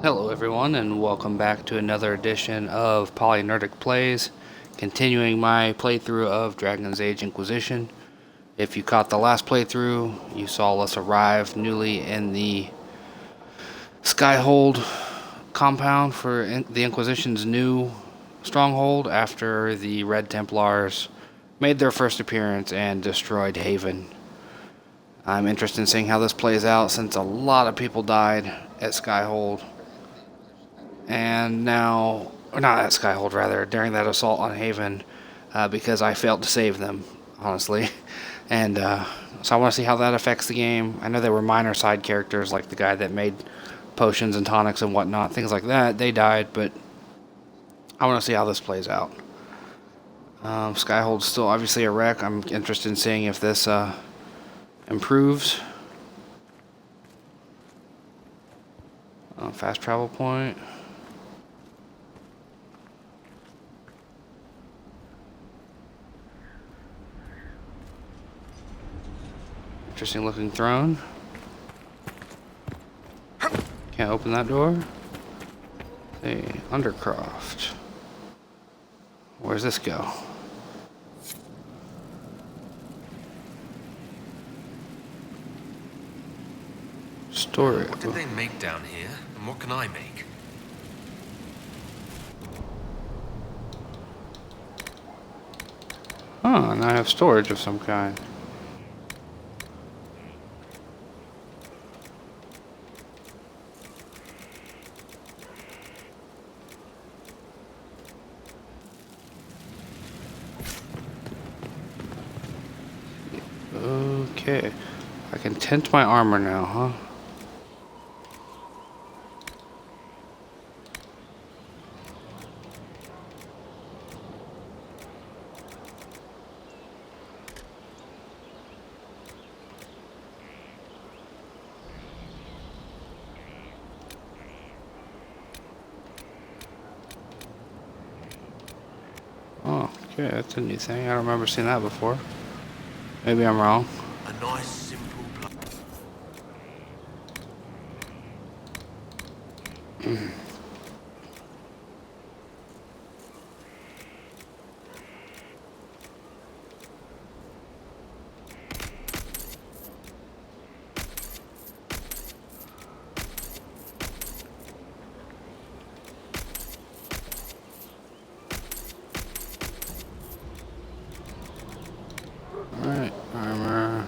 Hello everyone and welcome back to another edition of PolyNerdic Plays, continuing my playthrough of Dragon's Age Inquisition. If you caught the last playthrough, you saw us arrive newly in the Skyhold compound for the Inquisition's new stronghold after the Red Templars made their first appearance and destroyed Haven. I'm interested in seeing how this plays out since a lot of people died at Skyhold. And now, or not at Skyhold rather, during that assault on Haven, because I failed to save them, honestly. And so I want to see how that affects the game. I know there were minor side characters like the guy that made potions and tonics and whatnot, things like that. They died, but I want to see how this plays out. Skyhold's still obviously a wreck. I'm interested in seeing if this improves. Fast travel point. Interesting looking throne. Can't open that door. Hey, Undercroft. Where's this go? Storage. What did they make down here, and what can I make? Oh, and I have storage of some kind. Okay. I can tint my armor now, huh? Oh, okay, that's a new thing. I don't remember seeing that before. Maybe I'm wrong. A nice, simple Alright, armor.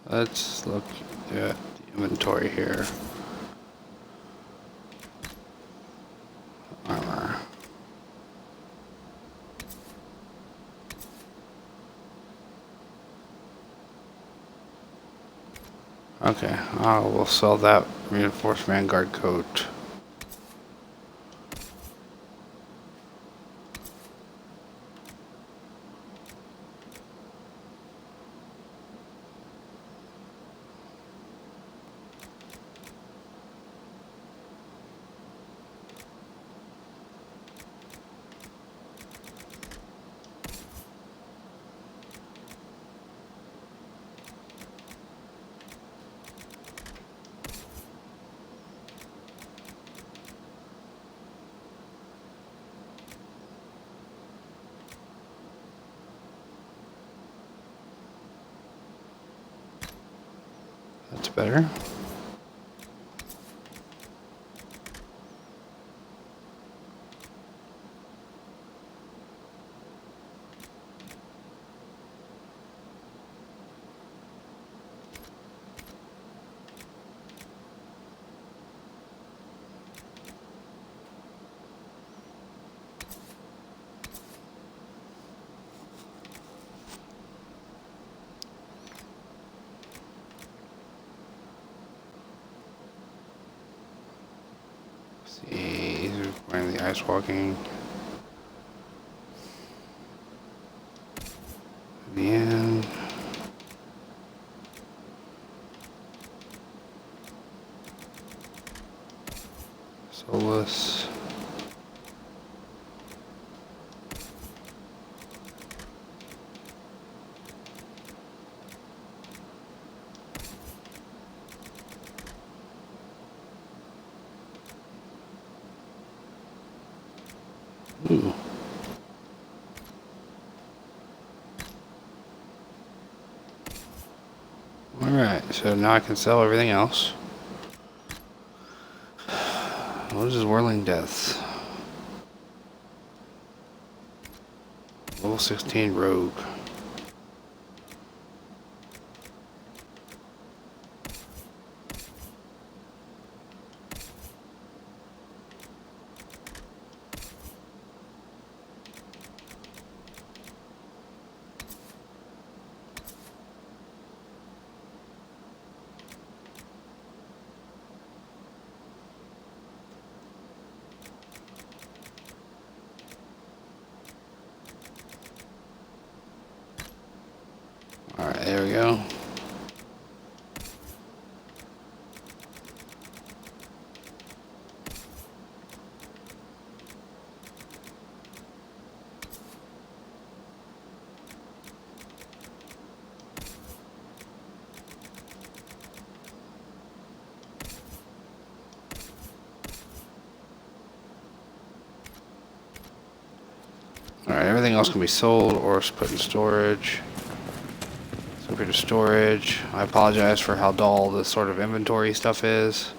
Let's look at the inventory here. Armor. Okay, we'll sell that reinforced vanguard coat. That's better. See, he's wearing the ice walking. The end. Solus. Ooh. Alright, so now I can sell everything else. What is this Whirling Deaths? Level 16 Rogue. Alright, there we go. Alright, everything else can be sold or put in storage. So go to storage. I apologize for how dull this sort of inventory stuff is.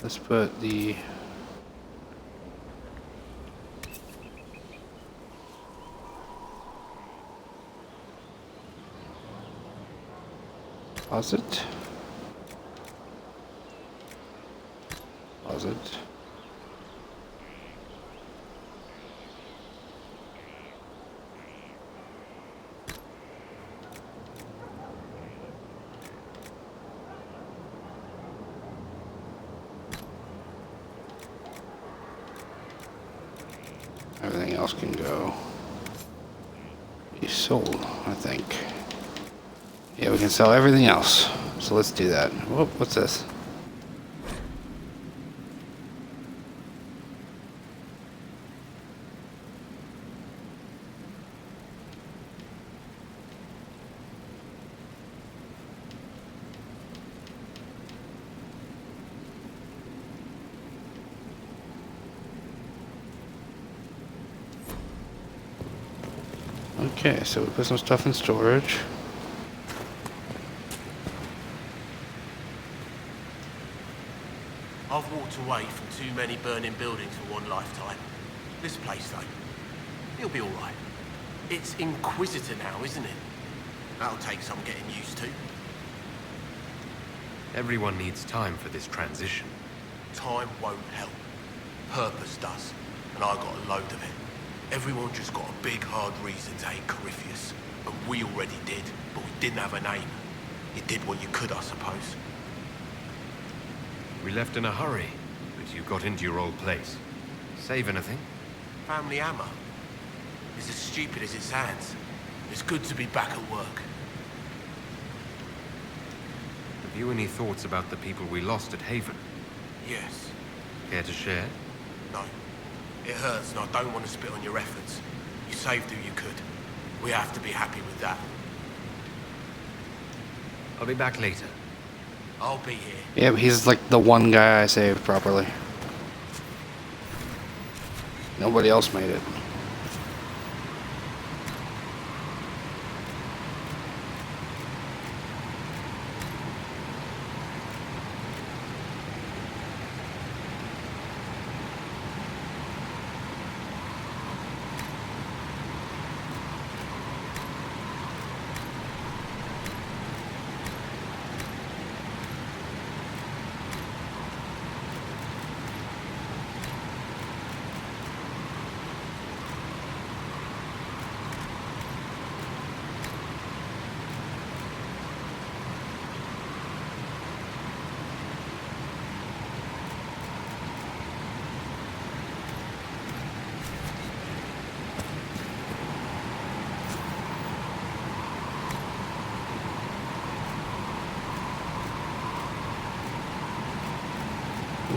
Let's put the deposit. Deposit. Everything else can go. Be sold, I think. Yeah, we can sell everything else. So let's do that. Whoop, what's this? Okay, so we put some stuff in storage. I've walked away from too many burning buildings for one lifetime. This place, though, it'll be all right. It's Inquisitor now, isn't it? That'll take some getting used to. Everyone needs time for this transition. Time won't help. Purpose does, and I got a load of it. Everyone just got a big, hard reason to hate Corypheus. And we already did, but we didn't have a name. You did what you could, I suppose. We left in a hurry, but you got into your old place. Save anything? Family hammer. It's as stupid as it sounds. It's good to be back at work. Have you any thoughts about the people we lost at Haven? Yes. Care to share? No. It hurts, and I don't want to spit on your efforts. You saved who you could. We have to be happy with that. I'll be back later. I'll be here. Yeah, but he's like the one guy I saved properly. Nobody else made it.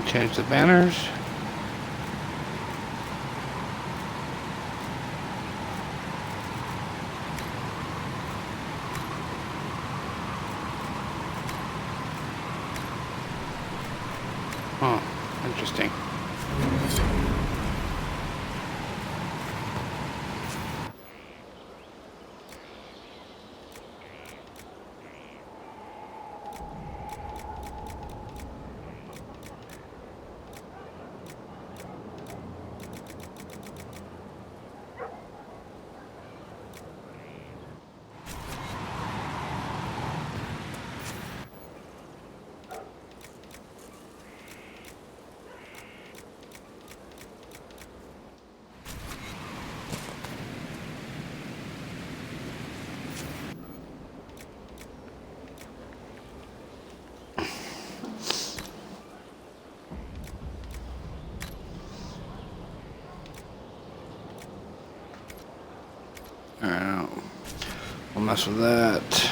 Change the banners. Oh, interesting. Alright, I'll mess with that.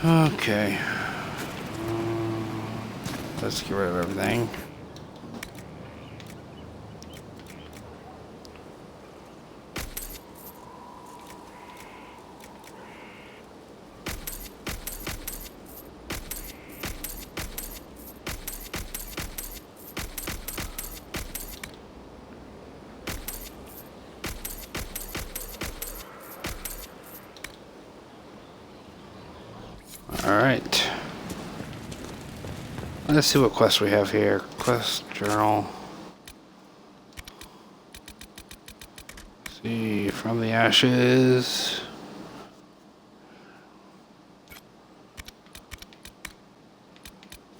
Okay. Let's get rid of everything. Alright. Let's see what quests we have here. Quest journal. Let's see, from the ashes.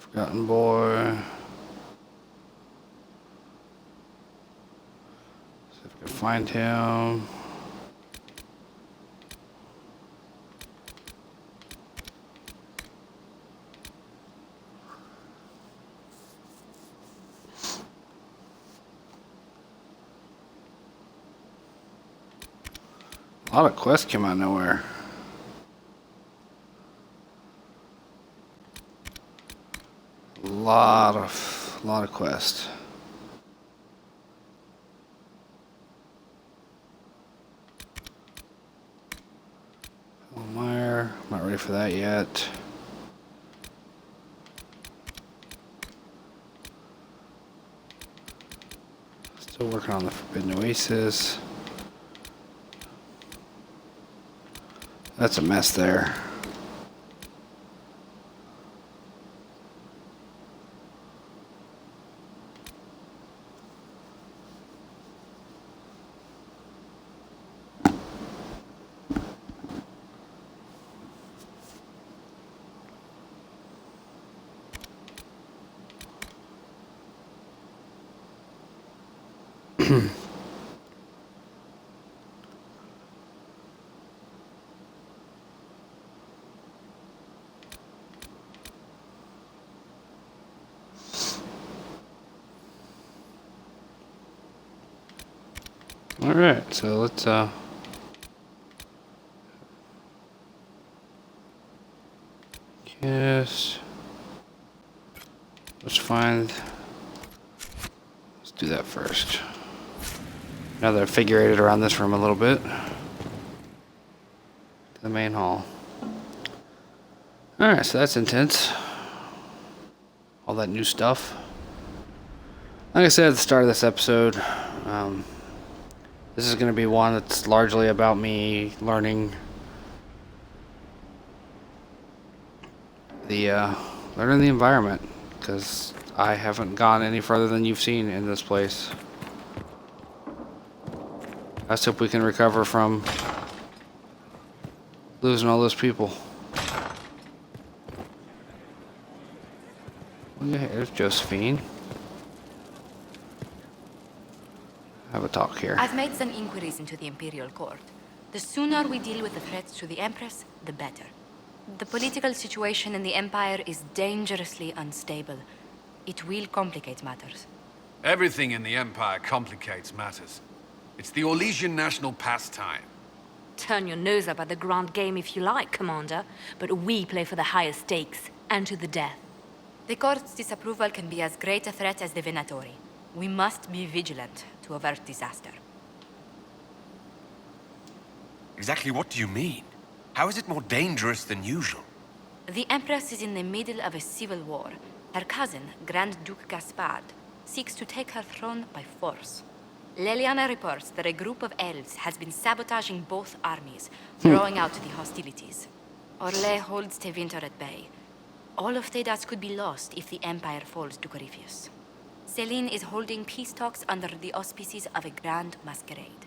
Forgotten boy. See if we can find him. A lot of quests came out of nowhere. Lot of quests. Meyer, not ready for that yet. Still working on the Forbidden Oasis. That's a mess there. All right, so let's yes, let's find. Let's do that first. Now that I've figurated around this room a little bit, to the main hall. All right, so that's intense. All that new stuff. Like I said at the start of this episode, this is going to be one that's largely about me learning the environment, because I haven't gone any further than you've seen in this place. I just hope we can recover from losing all those people. Okay, there's Josephine. Have a talk here. I've made some inquiries into the Imperial Court. The sooner we deal with the threats to the Empress, the better. The political situation in the Empire is dangerously unstable. It will complicate matters. Everything in the Empire complicates matters. It's the Orlesian national pastime. Turn your nose up at the grand game if you like, Commander, but we play for the higher stakes, and to the death. The court's disapproval can be as great a threat as the Venatori. We must be vigilant to avert disaster. Exactly what do you mean? How is it more dangerous than usual? The Empress is in the middle of a civil war. Her cousin, Grand Duke Gaspard, seeks to take her throne by force. Leliana reports that a group of elves has been sabotaging both armies, drawing out the hostilities. Orlais holds Tevinter at bay. All of Thedas could be lost if the Empire falls to Corypheus. Celine is holding peace talks under the auspices of a grand masquerade.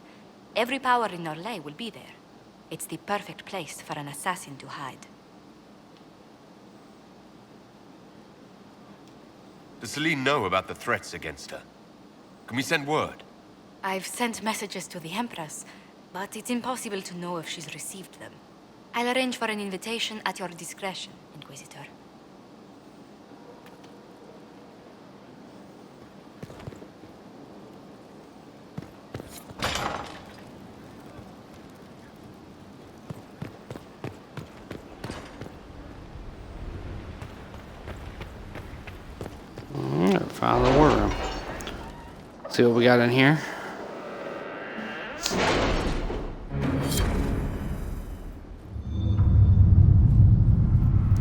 Every power in Orlais will be there. It's the perfect place for an assassin to hide. Does Celine know about the threats against her? Can we send word? I've sent messages to the Empress, but it's impossible to know if she's received them. I'll arrange for an invitation at your discretion, Inquisitor. Found the war room. See what we got in here.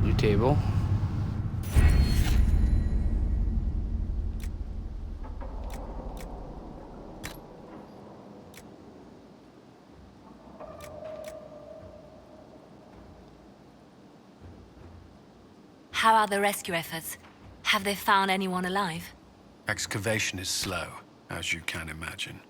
New table. How are the rescue efforts? Have they found anyone alive? Excavation is slow, as you can imagine.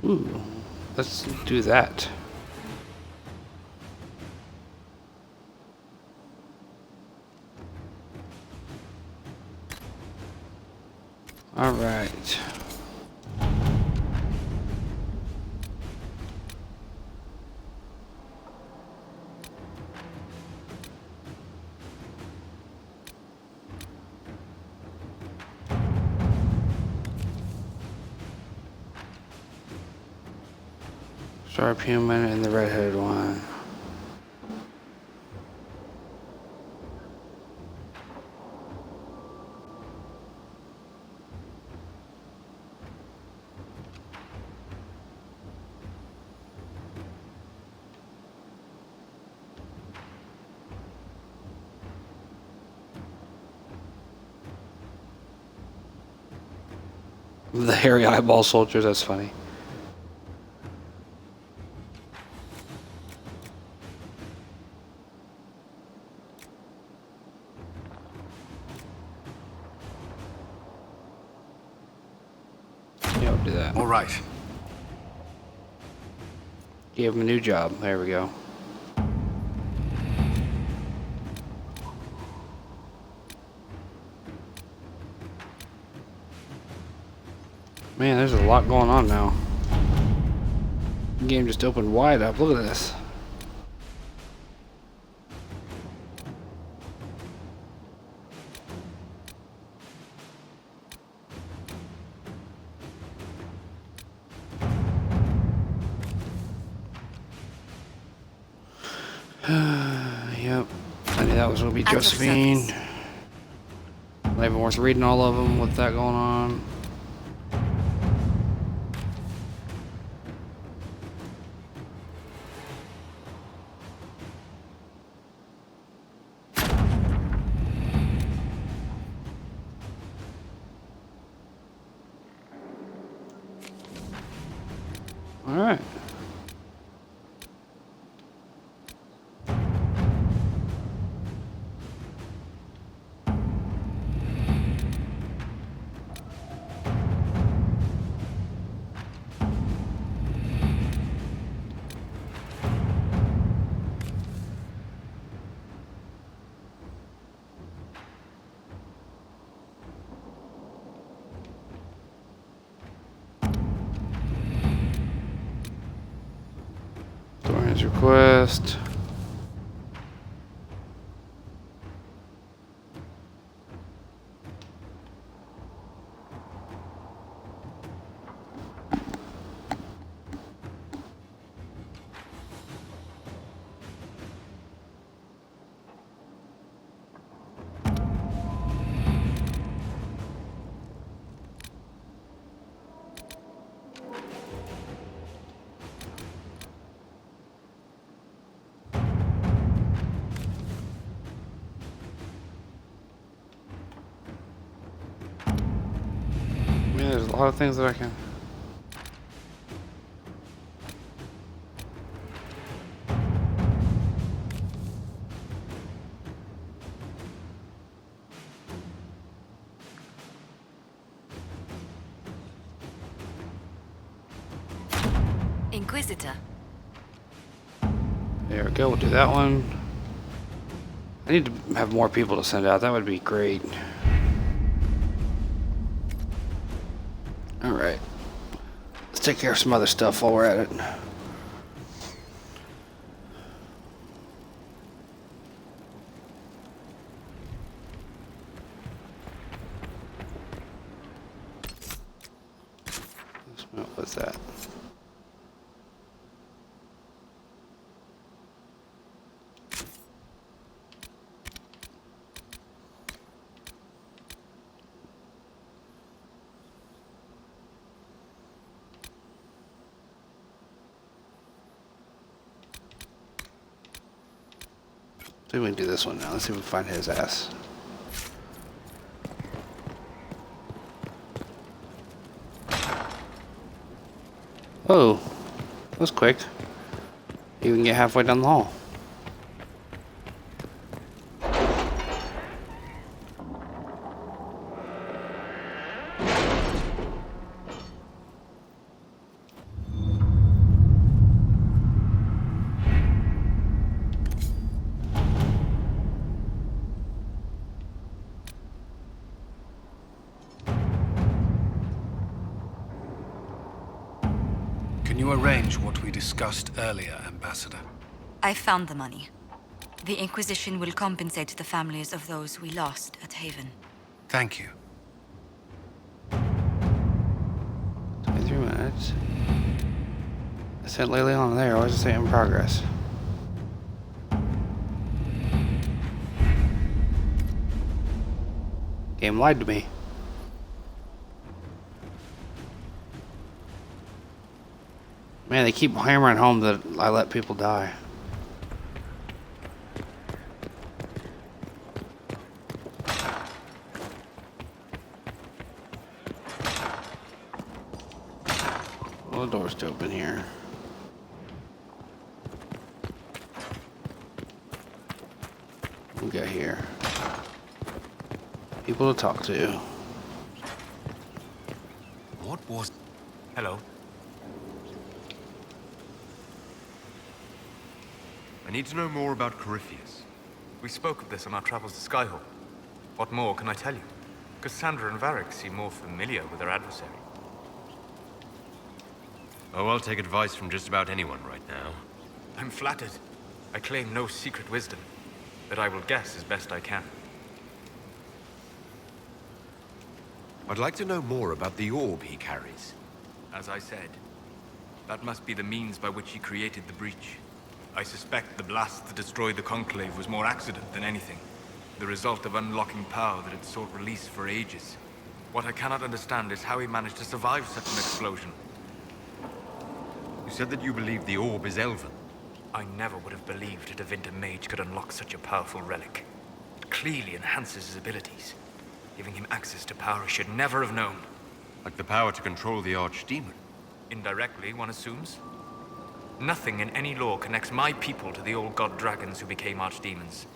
Ooh, let's do that. All right. Sharp human and the red-headed one. The hairy eyeball soldiers, that's funny. Yeah, I'll do that. All right. Gave him a new job. There we go. Man, there's a lot going on now. The game just opened wide up. Look at this. Yep. I knew that was going to be At your Josephine. service. Not even worth reading all of them with that going on. All right. Dorian's request. Yeah, there's a lot of things that I can. Inquisitor. There we go. We'll do that one. I need to have more people to send out. That would be great. All right. Let's take care of some other stuff while we're at it. What's that? See if we can do this one now. Let's see if we can find his ass. Oh, that was quick. You can get halfway down the hall. Can you arrange what we discussed earlier, Ambassador? I found the money. The Inquisition will compensate the families of those we lost at Haven. Thank you. 23 minutes. I sent Liliana there. Why does it say in progress? Game lied to me. Man, they keep hammering home that I let people die. Well, the door's still open here. What we got here? People to talk to. What was... Hello. I need to know more about Corypheus. We spoke of this on our travels to Skyhawk. What more can I tell you? Cassandra and Varric seem more familiar with their adversary. Oh, I'll take advice from just about anyone right now. I'm flattered. I claim no secret wisdom, but I will guess as best I can. I'd like to know more about the orb he carries. As I said, that must be the means by which he created the breach. I suspect the blast that destroyed the Conclave was more accident than anything. The result of unlocking power that had sought release for ages. What I cannot understand is how he managed to survive such an explosion. You said that you believe the orb is elven. I never would have believed a Tevinter mage could unlock such a powerful relic. It clearly enhances his abilities, giving him access to power he should never have known. Like the power to control the Archdemon. Indirectly, one assumes. Nothing in any law connects my people to the old god dragons who became archdemons.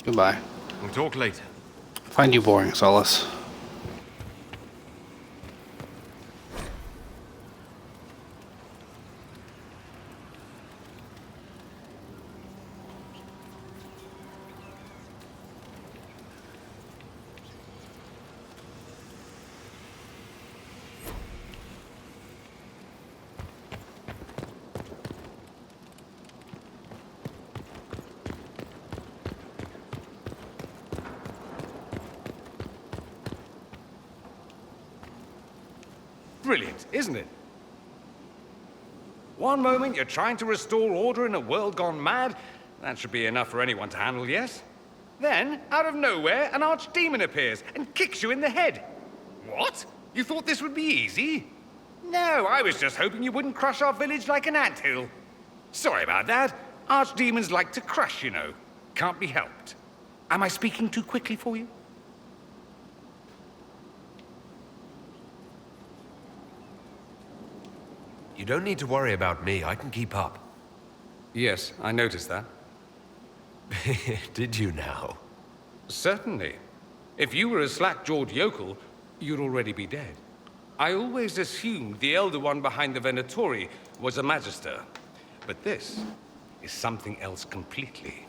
Goodbye. We'll talk later. Find you boring, Solus. Brilliant, isn't it? One moment you're trying to restore order in a world gone mad. That should be enough for anyone to handle, yes? Then, out of nowhere, an archdemon appears and kicks you in the head. What? You thought this would be easy? No, I was just hoping you wouldn't crush our village like an anthill. Sorry about that. Archdemons like to crush, you know. Can't be helped. Am I speaking too quickly for you? You don't need to worry about me. I can keep up. Yes, I noticed that. Did you now? Certainly. If you were a slack-jawed yokel, you'd already be dead. I always assumed the Elder One behind the Venatori was a Magister. But this is something else completely.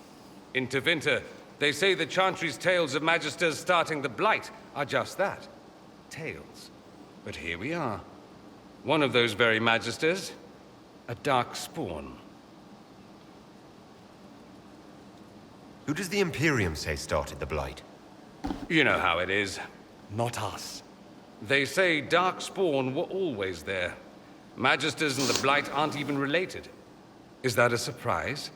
In Tevinter, they say the Chantry's tales of Magisters starting the Blight are just that. Tales. But here we are. One of those very Magisters, a dark spawn. Who does the Imperium say started the Blight? You know how it is. Not us. They say Darkspawn were always there. Magisters and the Blight aren't even related. Is that a surprise?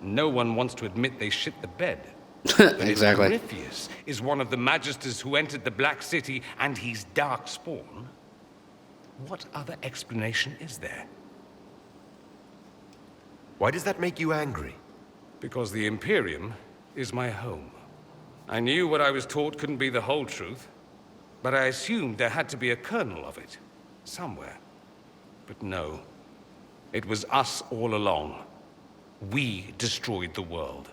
No one wants to admit they shit the bed. Exactly. If Corypheus is one of the Magisters who entered the Black City and he's Darkspawn, what other explanation is there? Why does that make you angry? Because the Imperium is my home. I knew what I was taught couldn't be the whole truth, but I assumed there had to be a kernel of it, somewhere. But no, it was us all along. We destroyed the world.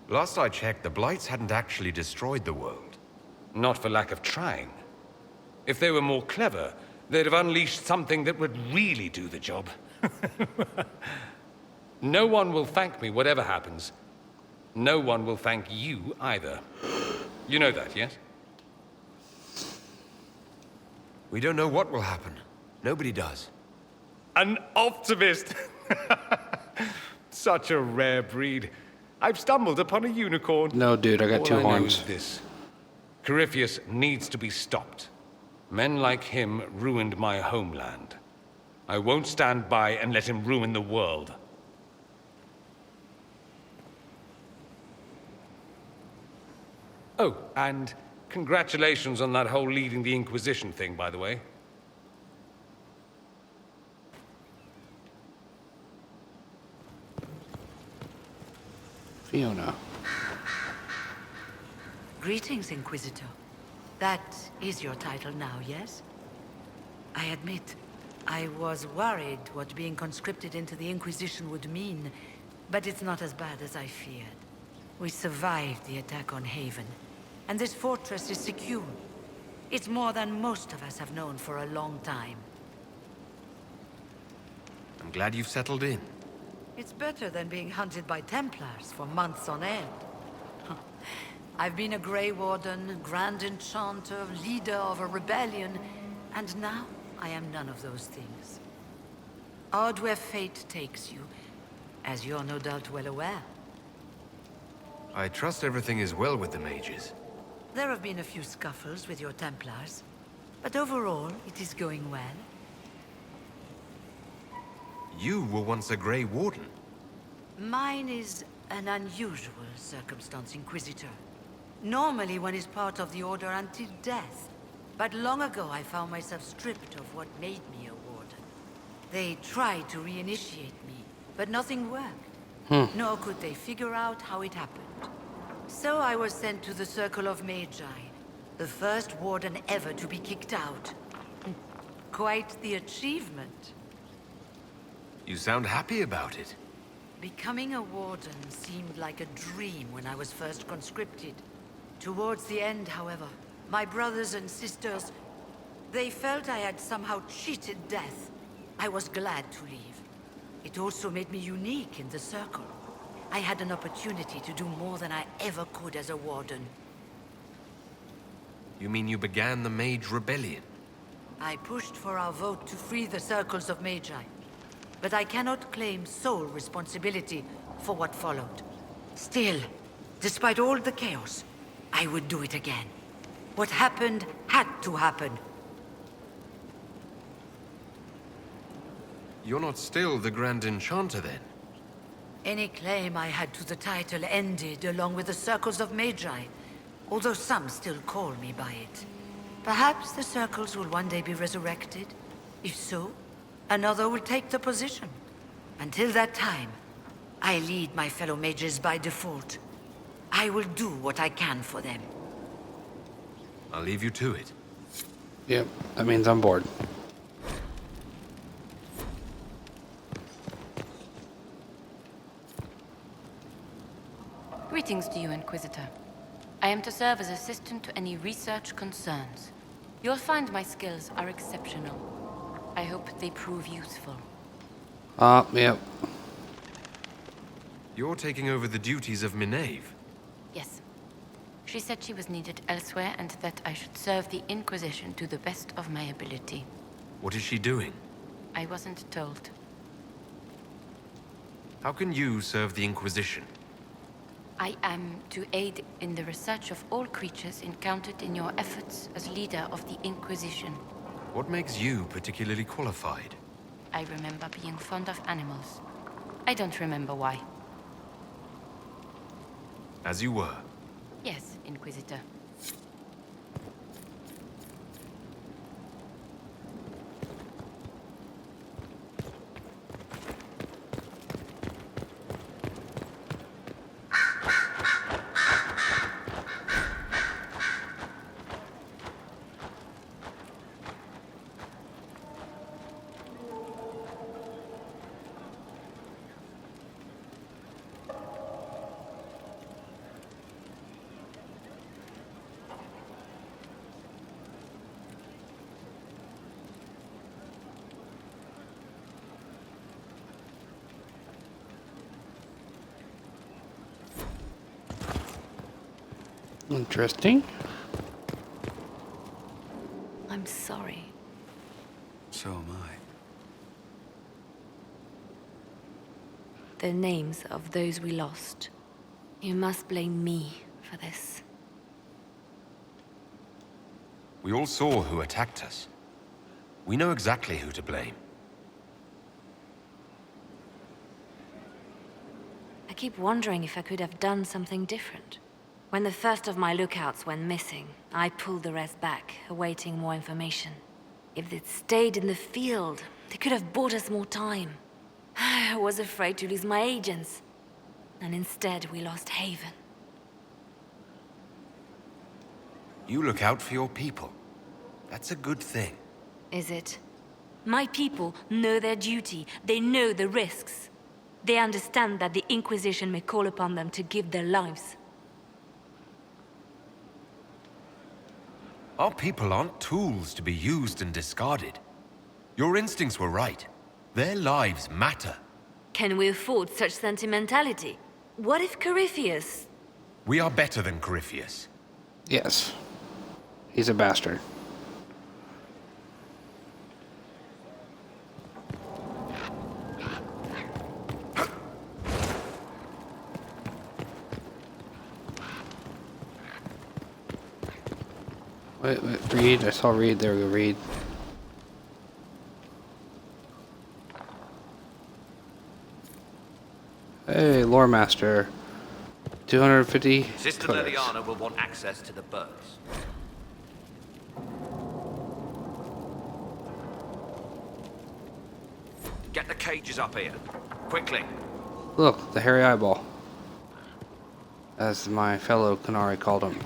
Last I checked, the Blights hadn't actually destroyed the world. Not for lack of trying. If they were more clever, they'd have unleashed something that would really do the job. No one will thank me, whatever happens. No one will thank you either. You know that, yes? We don't know what will happen. Nobody does. An optimist! Such a rare breed. I've stumbled upon a unicorn. No, dude, I got two All I know horns. is this. Corypheus needs to be stopped. Men like him ruined my homeland. I won't stand by and let him ruin the world. Oh, and congratulations on that whole leading the Inquisition thing, by the way. Fiona. Greetings, Inquisitor. That is your title now, yes? I admit, I was worried what being conscripted into the Inquisition would mean, but it's not as bad as I feared. We survived the attack on Haven, and this fortress is secure. It's more than most of us have known for a long time. I'm glad you've settled in. It's better than being hunted by Templars for months on end. I've been a Grey Warden, Grand Enchanter, leader of a rebellion, and now I am none of those things. Odd where fate takes you, as you're no doubt well aware. I trust everything is well with the mages. There have been a few scuffles with your Templars, but overall it is going well. You were once a Grey Warden. Mine is an unusual circumstance, Inquisitor. Normally one is part of the Order until death. But long ago I found myself stripped of what made me a Warden. They tried to reinitiate me, but nothing worked. Nor could they figure out how it happened. So I was sent to the Circle of Magi, the first Warden ever to be kicked out. Quite the achievement. You sound happy about it. Becoming a Warden seemed like a dream when I was first conscripted. Towards the end, however, my brothers and sisters, they felt I had somehow cheated death. I was glad to leave. It also made me unique in the Circle. I had an opportunity to do more than I ever could as a Warden. You mean you began the Mage Rebellion? I pushed for our vote to free the Circles of Magi. But I cannot claim sole responsibility for what followed. Still, despite all the chaos, I would do it again. What happened had to happen. You're not still the Grand Enchanter, then? Any claim I had to the title ended along with the Circles of Magi, although some still call me by it. Perhaps the Circles will one day be resurrected. If so, another will take the position. Until that time, I lead my fellow mages by default. I will do what I can for them. I'll leave you to it. Yep, that means I'm bored. Greetings to you, Inquisitor. I am to serve as assistant to any research concerns. You'll find my skills are exceptional. I hope they prove useful. Yep. You're taking over the duties of Minave. Yes. She said she was needed elsewhere and that I should serve the Inquisition to the best of my ability. What is she doing? I wasn't told. How can you serve the Inquisition? I am to aid in the research of all creatures encountered in your efforts as leader of the Inquisition. What makes you particularly qualified? I remember being fond of animals. I don't remember why. As you were. Yes, Inquisitor. Interesting. I'm sorry. So am I. The names of those we lost. You must blame me for this. We all saw who attacked us. We know exactly who to blame. I keep wondering if I could have done something different. When the first of my lookouts went missing, I pulled the rest back, awaiting more information. If they'd stayed in the field, they could have bought us more time. I was afraid to lose my agents. And instead, we lost Haven. You look out for your people. That's a good thing. Is it? My people know their duty. They know the risks. They understand that the Inquisition may call upon them to give their lives. Our people aren't tools to be used and discarded. Your instincts were right. Their lives matter. Can we afford such sentimentality? What if Corypheus... We are better than Corypheus. Yes. He's a bastard. Wait, Reed. I saw Reed. There we go, Reed. Hey, Lore Master. 250 Sister credits. Leliana will want access to the birds. Get the cages up here. Quickly. Look, the hairy eyeball. As my fellow Canary called him.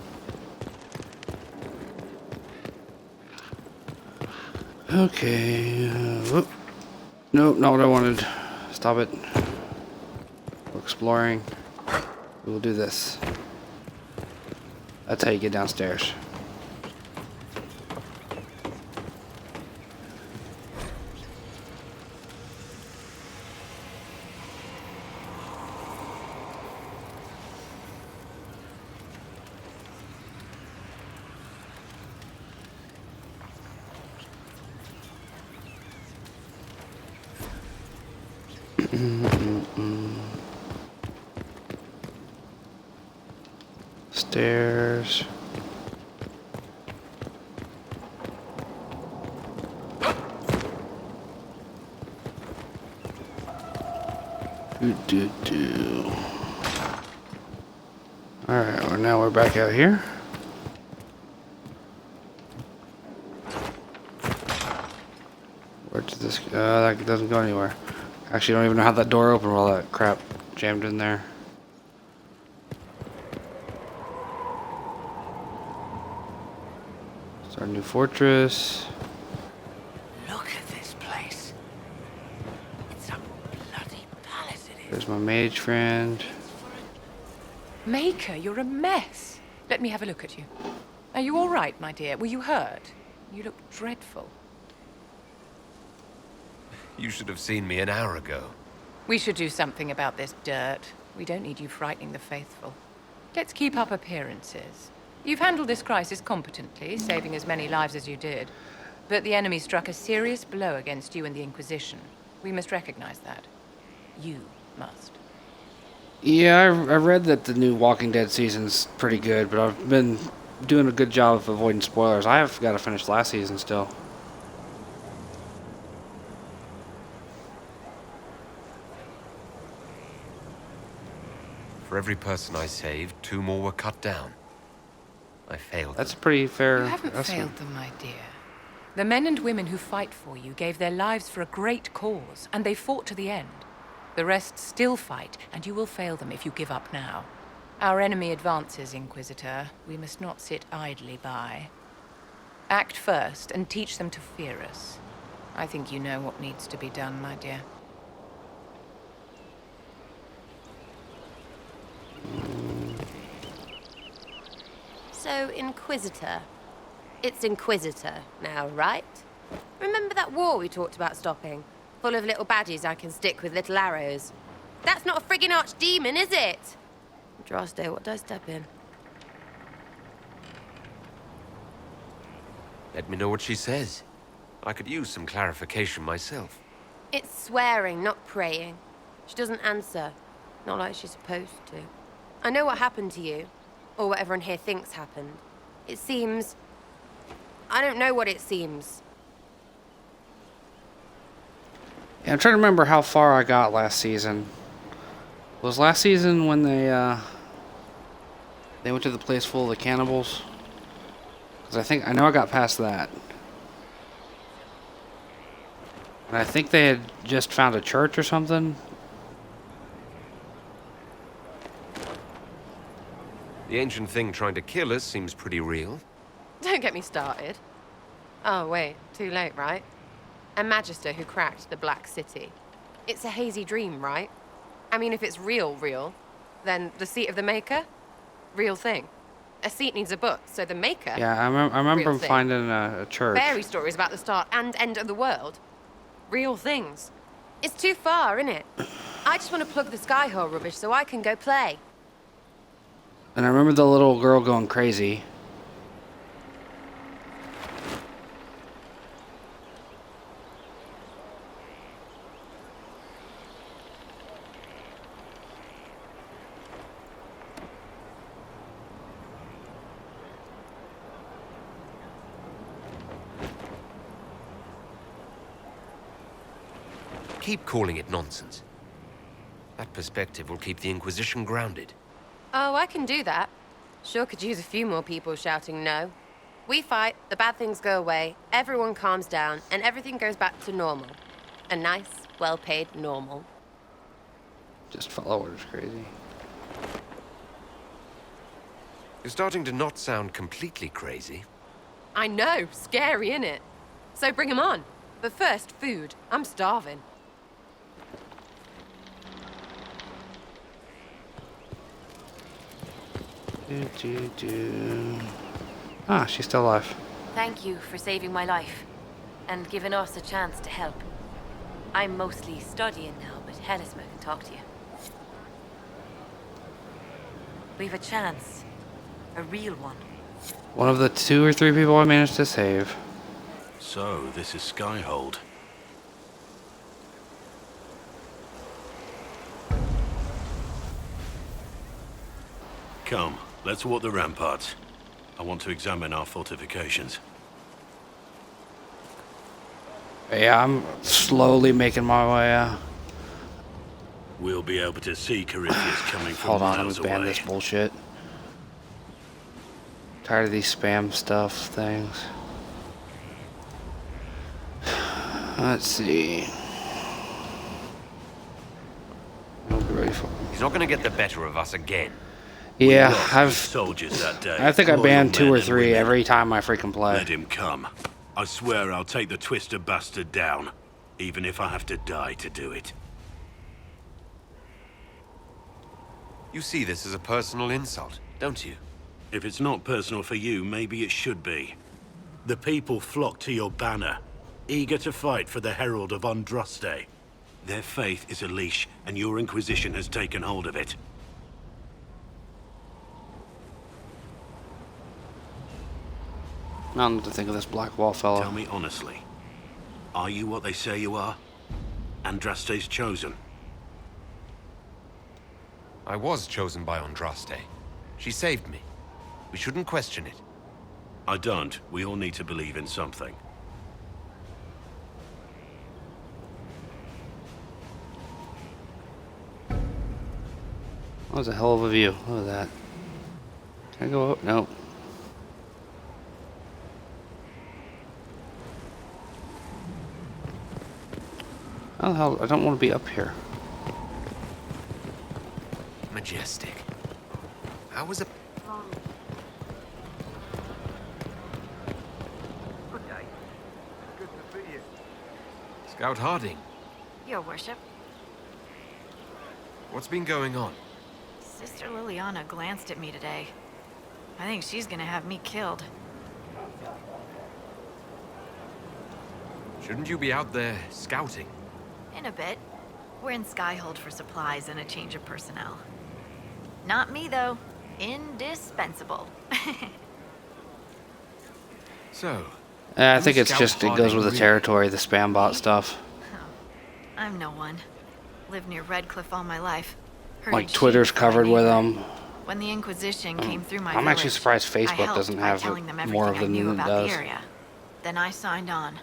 Okay. Whoop. Nope, not what I wanted. Stop it. We're exploring. We will do this. That's how you get downstairs. Stairs. Alright, well now we're back out here. Where does this go? That doesn't go anywhere. Actually, I don't even know how that door opened with all that crap jammed in there. It's our new fortress. Look at this place. It's a bloody palace, it is. There's my mage friend. Maker, you're a mess. Let me have a look at you. Are you all right, my dear? Were you hurt? You look dreadful. You should have seen me an hour ago. We should do something about this dirt. We don't need you frightening the faithful. Let's keep up appearances. You've handled this crisis competently, saving as many lives as you did. But the enemy struck a serious blow against you and the Inquisition. We must recognize that. You must. Yeah, I read that the new Walking Dead season's pretty good, but I've been doing a good job of avoiding spoilers. I have got to finish last season still. For every person I saved, 2 more were cut down. I failed. That's a pretty fair You haven't estimate. failed them, my dear. The men and women who fight for you gave their lives for a great cause, and they fought to the end. The rest still fight, and you will fail them if you give up now. Our enemy advances, Inquisitor. We must not sit idly by. Act first, and teach them to fear us. I think you know what needs to be done, my dear. So, Inquisitor. It's Inquisitor now, right? Remember that war we talked about stopping? Full of little baddies I can stick with little arrows. That's not a friggin' archdemon, is it? Droste, what did I step in? Let me know what she says. I could use some clarification myself. It's swearing, not praying. She doesn't answer. Not like she's supposed to. I know what happened to you. Or what everyone here thinks happened. It seems... I don't know what it seems. Yeah, I'm trying to remember how far I got last season. Was last season when they went to the place full of the cannibals? Because I know I got past that. And I think they had just found a church or something. The ancient thing trying to kill us seems pretty real. Don't get me started. Oh, wait. Too late, right? A magister who cracked the Black City. It's a hazy dream, right? I mean, if it's real, then the seat of the Maker? Real thing. A seat needs a book, so the Maker... Yeah, I remember Real thing. finding a church. Fairy stories about the start and end of the world. Real things. It's too far, innit? I just want to plug the skyhole rubbish so I can go play. And I remember the little girl going crazy. Keep calling it nonsense. That perspective will keep the Inquisition grounded. Oh, I can do that. Sure could use a few more people shouting no. We fight, the bad things go away, everyone calms down, and everything goes back to normal. A nice, well-paid normal. Just follow orders, crazy. You're starting to not sound completely crazy. I know, scary, innit? So bring 'em on. But first, food. I'm starving. Ah, she's still alive. Thank you for saving my life and giving us a chance to help. I'm mostly studying now, but Hellisma can talk to you. We've a chance. A real one. One of the 2 or 3 people I managed to save. So, this is Skyhold. Come, let's walk the ramparts. I want to examine our fortifications. Yeah, I'm slowly making my way. We'll be able to see Corypheus coming from Hold on, let miles me ban away. this bullshit. Tired of these spam stuff things. Let's see. I'll be ready for it. He's not going to get the better of us again. Yeah, soldiers that day. I think I Loyal banned 2 men or and 3 women. every time I freaking play. Let him come. I swear I'll take the twister bastard down, even if I have to die to do it. You see this as a personal insult, don't you? If it's not personal for you, maybe it should be. The people flock to your banner, eager to fight for the Herald of Andraste. Their faith is a leash, and your Inquisition has taken hold of it. I don't know what to think of this Black Wall fella. Tell me honestly, are you what they say you are? Andraste's chosen? I was chosen by Andraste. She saved me. We shouldn't question it. I don't. We all need to believe in something. That was a hell of a view. Look at that. Can I go up? Nope. How the hell? I don't want to be up here. Majestic. How was it? Scout Harding, Your worship, what's been going on? Sister Liliana glanced at me today. I think she's gonna have me killed. Shouldn't you be out there scouting? In a bit. We're in Skyhold for supplies and a change of personnel. Not me, though. Indispensable. So, I think it's just, it goes with the territory, the spam bot stuff. I'm no one. Lived near Redcliffe all my life. Herded Like sheep Twitter's for my covered with neighbor. them. When the Inquisition came through my I'm actually village, surprised I Facebook helped doesn't by have telling them more of everything I them knew than it about does. the area. Then I signed on.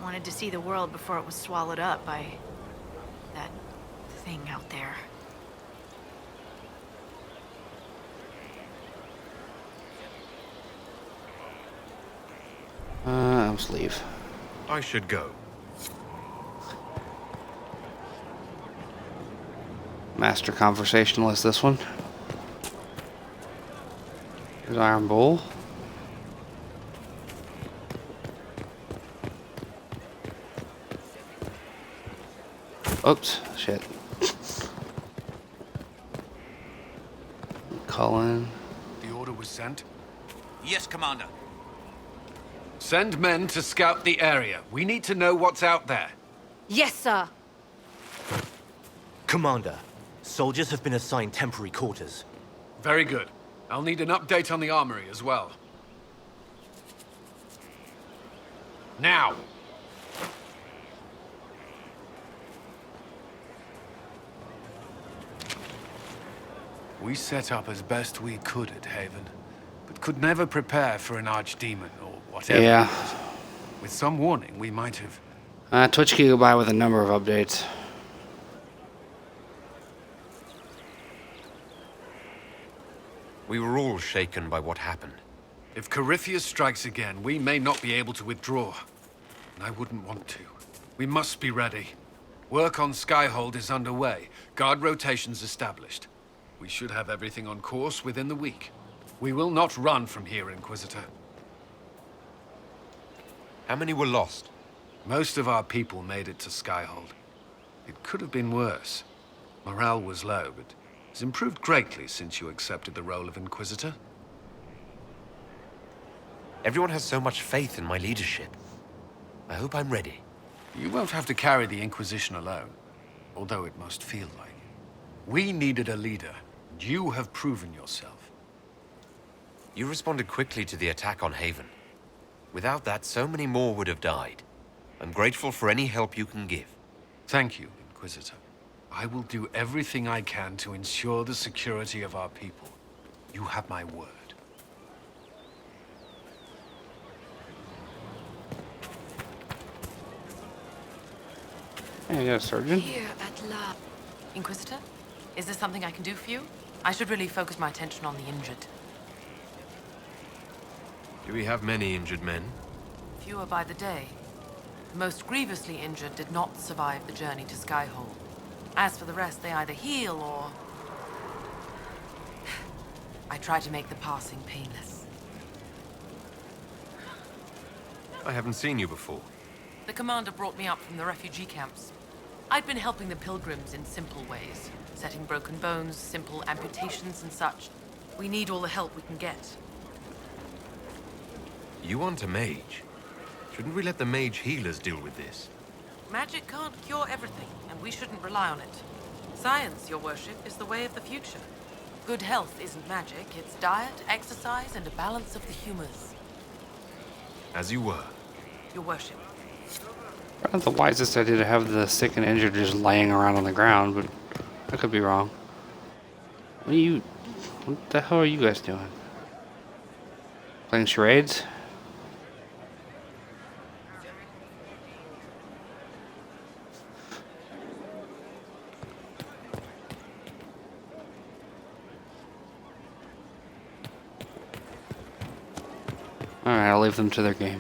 Wanted to see the world before it was swallowed up by that thing out there. Let's leave. I should go. Master conversationalist, this one. Here's Iron Bull. Oops, shit. Cullen. The order was sent? Yes, Commander. Send men to scout the area. We need to know what's out there. Yes, sir. Commander, soldiers have been assigned temporary quarters. Very good. I'll need an update on the armory as well. Now! We set up as best we could at Haven, but could never prepare for an archdemon or whatever. Yeah. it was. With some warning, we might have... Twitch can go by with a number of updates. We were all shaken by what happened. If Corypheus strikes again, we may not be able to withdraw. And I wouldn't want to. We must be ready. Work on Skyhold is underway. Guard rotations established. We should have everything on course within the week. We will not run from here, Inquisitor. How many were lost? Most of our people made it to Skyhold. It could have been worse. Morale was low, but it's improved greatly since you accepted the role of Inquisitor. Everyone has so much faith in my leadership. I hope I'm ready. You won't have to carry the Inquisition alone, although it must feel like it. We needed a leader, and you have proven yourself. You responded quickly to the attack on Haven. Without that, so many more would have died. I'm grateful for any help you can give. Thank you, Inquisitor. I will do everything I can to ensure the security of our people. You have my word. Hey, you got a surgeon? Here at last. Inquisitor, is there something I can do for you? I should really focus my attention on the injured. Do we have many injured men? Fewer by the day. The most grievously injured did not survive the journey to Skyhold. As for the rest, they either heal or... I try to make the passing painless. I haven't seen you before. The commander brought me up from the refugee camps. I'd been helping the pilgrims in simple ways. Setting broken bones, simple amputations and such. We need all the help we can get. You aren't a mage. Shouldn't we let the mage healers deal with this? Magic can't cure everything, and we shouldn't rely on it. Science, your worship, is the way of the future. Good health isn't magic, it's diet, exercise, and a balance of the humors. As you were. Your worship. Not the wisest idea to have the sick and injured just laying around on the ground, but I could be wrong. What the hell are you guys doing? Playing charades? Alright, I'll leave them to their game.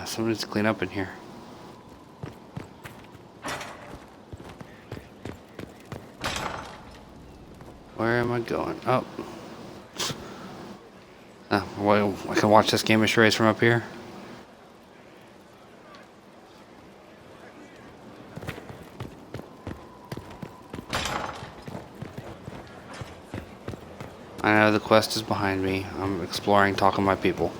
Someone needs to clean up in here. Where am I going? Oh. Well, I can watch this game of charades from up here. I know the quest is behind me. I'm exploring, talking to my people.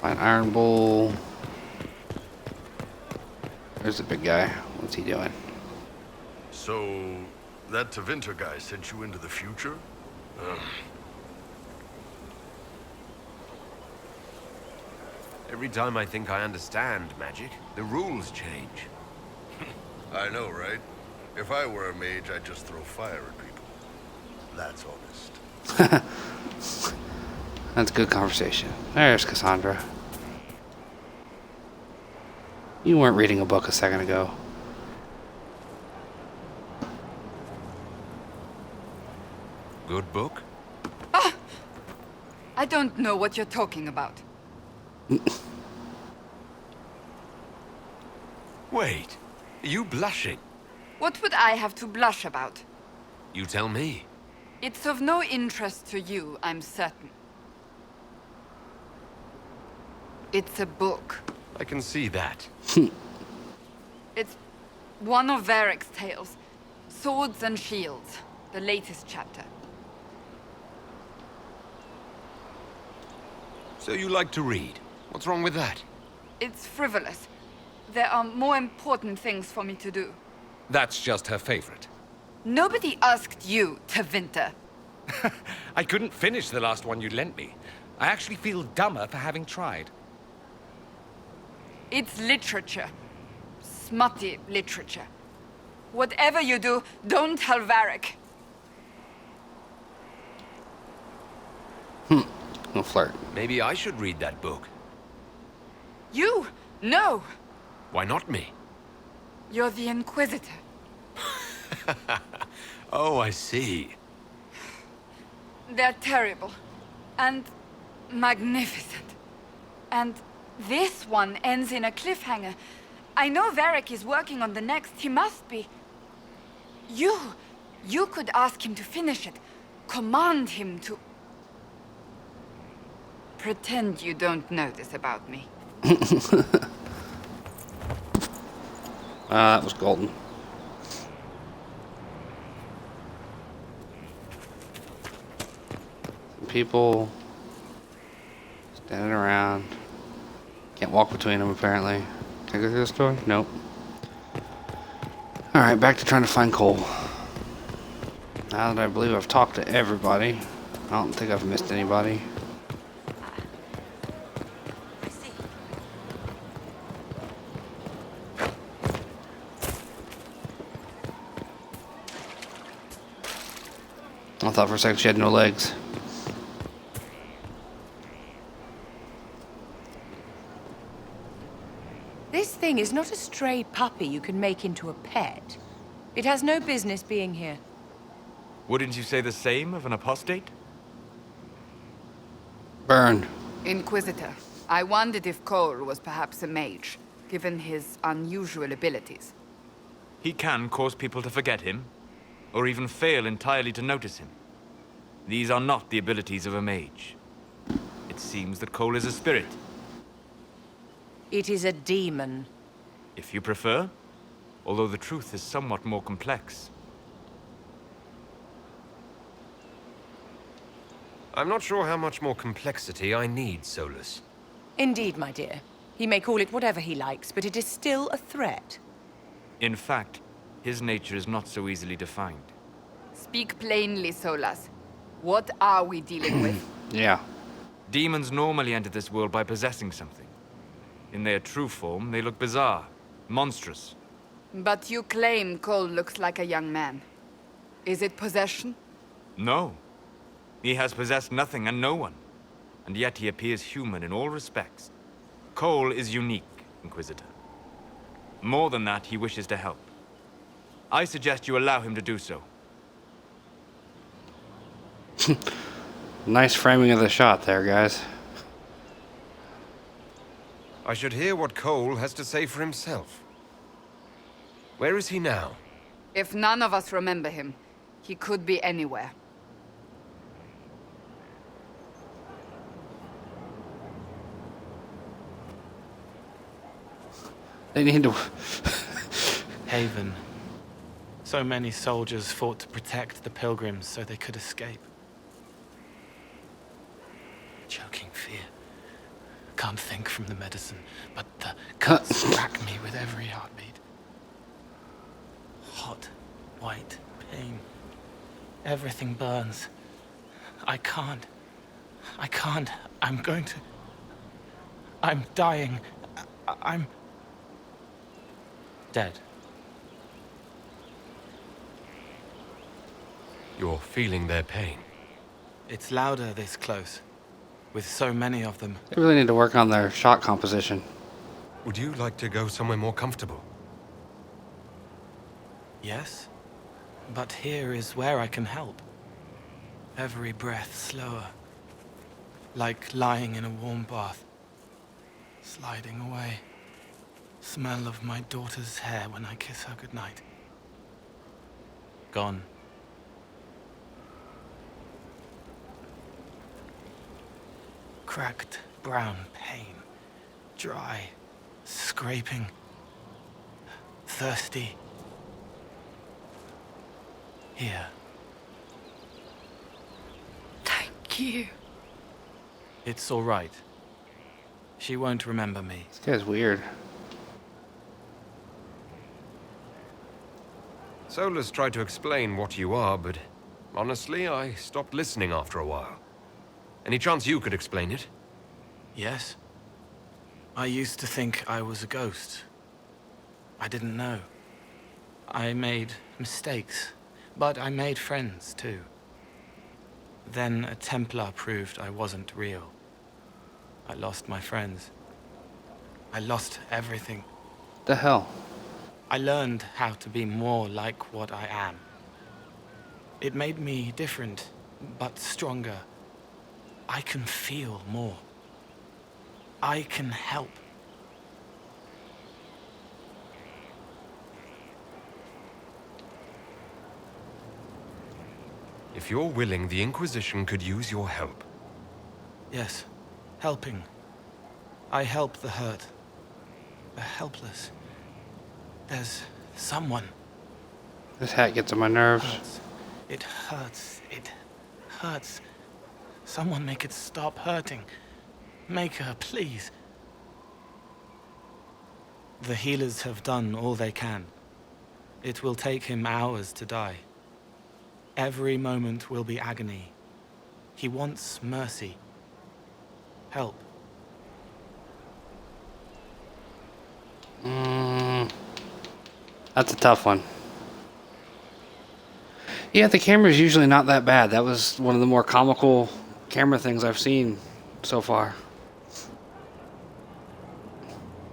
Find Iron Bull. There's the big guy. What's he doing? So, that Tevinter guy sent you into the future? Every time I think I understand magic, the rules change. I know, right? If I were a mage, I'd just throw fire at people. That's honest. That's a good conversation. There's Cassandra. You weren't reading a book a second ago. Good book? Ah! I don't know what you're talking about. Wait, are you blushing? What would I have to blush about? You tell me. It's of no interest to you, I'm certain. It's a book. I can see that. It's one of Varric's tales. Swords and Shields, the latest chapter. So you like to read. What's wrong with that? It's frivolous. There are more important things for me to do. That's just her favorite. Nobody asked you, Tevinter. I couldn't finish the last one you lent me. I actually feel dumber for having tried. It's literature. Smutty literature. Whatever you do, don't tell Varric. No flirt. Maybe I should read that book. You? No! Why not me? You're the Inquisitor. Oh, I see. They're terrible. And magnificent. And this one ends in a cliffhanger. I know Varric is working on the next. He must be. You could ask him to finish it. Command him to... Pretend you don't know this about me. That was golden. Some people standing around. Can't walk between them, apparently. Can I go through this door? Nope. Alright, back to trying to find Cole. Now that I believe I've talked to everybody, I don't think I've missed anybody. I thought for a second she had no legs. This thing is not a stray puppy you can make into a pet. It has no business being here. Wouldn't you say the same of an apostate? Burn. Inquisitor, I wondered if Cole was perhaps a mage, given his unusual abilities. He can cause people to forget him, or even fail entirely to notice him. These are not the abilities of a mage. It seems that Cole is a spirit. It is a demon. If you prefer, although the truth is somewhat more complex. I'm not sure how much more complexity I need, Solus. Indeed, my dear. He may call it whatever he likes, but it is still a threat. In fact, his nature is not so easily defined. Speak plainly, Solas. What are we dealing with? Yeah. Demons normally enter this world by possessing something. In their true form, they look bizarre, monstrous. But you claim Cole looks like a young man. Is it possession? No. He has possessed nothing and no one. And yet he appears human in all respects. Cole is unique, Inquisitor. More than that, he wishes to help. I suggest you allow him to do so. Nice framing of the shot there, guys. I should hear what Cole has to say for himself. Where is he now? If none of us remember him, he could be anywhere. They need to... Haven. So many soldiers fought to protect the pilgrims so they could escape. Choking fear. Can't think from the medicine, but the cuts rack me with every heartbeat. Hot, white pain. Everything burns. I can't. I'm going to... I'm dying. I'm... dead. You're feeling their pain. It's louder this close, with so many of them. They really need to work on their shot composition. Would you like to go somewhere more comfortable? Yes, but here is where I can help. Every breath slower, like lying in a warm bath, sliding away. Smell of my daughter's hair when I kiss her goodnight. Gone. Cracked brown pain, dry, scraping, thirsty. Here. Thank you. It's all right. She won't remember me. This guy's weird. Solus tried to explain what you are, but honestly, I stopped listening after a while. Any chance you could explain it? Yes. I used to think I was a ghost. I didn't know. I made mistakes, but I made friends too. Then a Templar proved I wasn't real. I lost my friends. I lost everything. The hell? I learned how to be more like what I am. It made me different, but stronger. I can feel more. I can help. If you're willing, the Inquisition could use your help. Yes, helping. I help the hurt, the helpless. There's someone. This hat gets on my nerves. It hurts. It hurts. Someone make it stop hurting. Make her, please. The healers have done all they can. It will take him hours to die. Every moment will be agony. He wants mercy. Help. That's a tough one. Yeah, the camera's usually not that bad. That was one of the more comical camera things I've seen so far.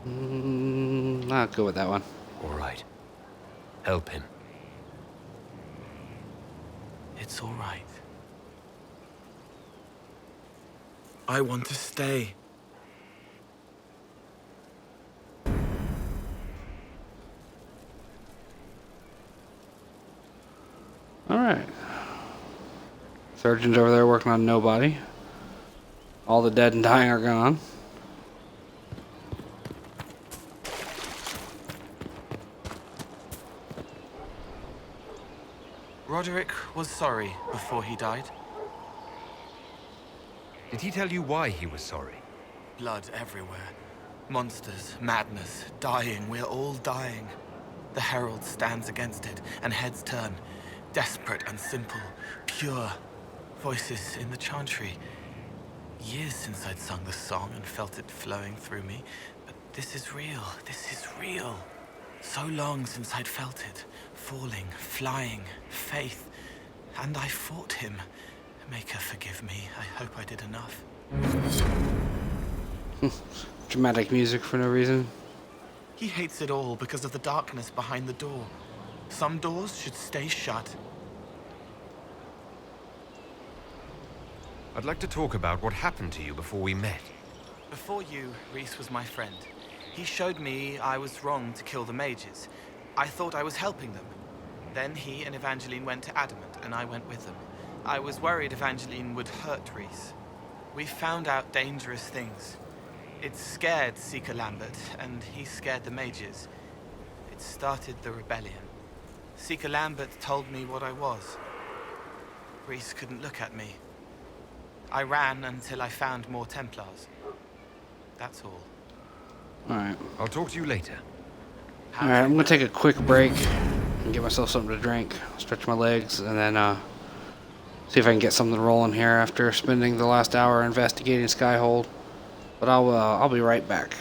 Not good with that one. All right. Help him. It's all right. I want to stay. Alright. Surgeon's over there working on nobody. All the dead and dying are gone. Roderick was sorry before he died. Did he tell you why he was sorry? Blood everywhere. Monsters, madness, dying. We're all dying. The Herald stands against it, and heads turn. Desperate and simple, pure. Voices in the chantry. Years since I'd sung the song and felt it flowing through me. But this is real. This is real. So long since I'd felt it. Falling, flying, faith. And I fought him. Make her forgive me. I hope I did enough. Dramatic music for no reason. He hates it all because of the darkness behind the door. Some doors should stay shut. I'd like to talk about what happened to you before we met. Before you, Reese was my friend. He showed me I was wrong to kill the mages. I thought I was helping them. Then he and Evangeline went to Adamant, and I went with them. I was worried Evangeline would hurt Reese. We found out dangerous things. It scared Seeker Lambert, and he scared the mages. It started the rebellion. Seeker Lambert told me what I was. Reese couldn't look at me. I ran until I found more Templars. That's all. Alright. I'll talk to you later. Alright, I'm gonna take a quick break and get myself something to drink, stretch my legs, and then see if I can get something rolling here after spending the last hour investigating Skyhold. But I'll be right back.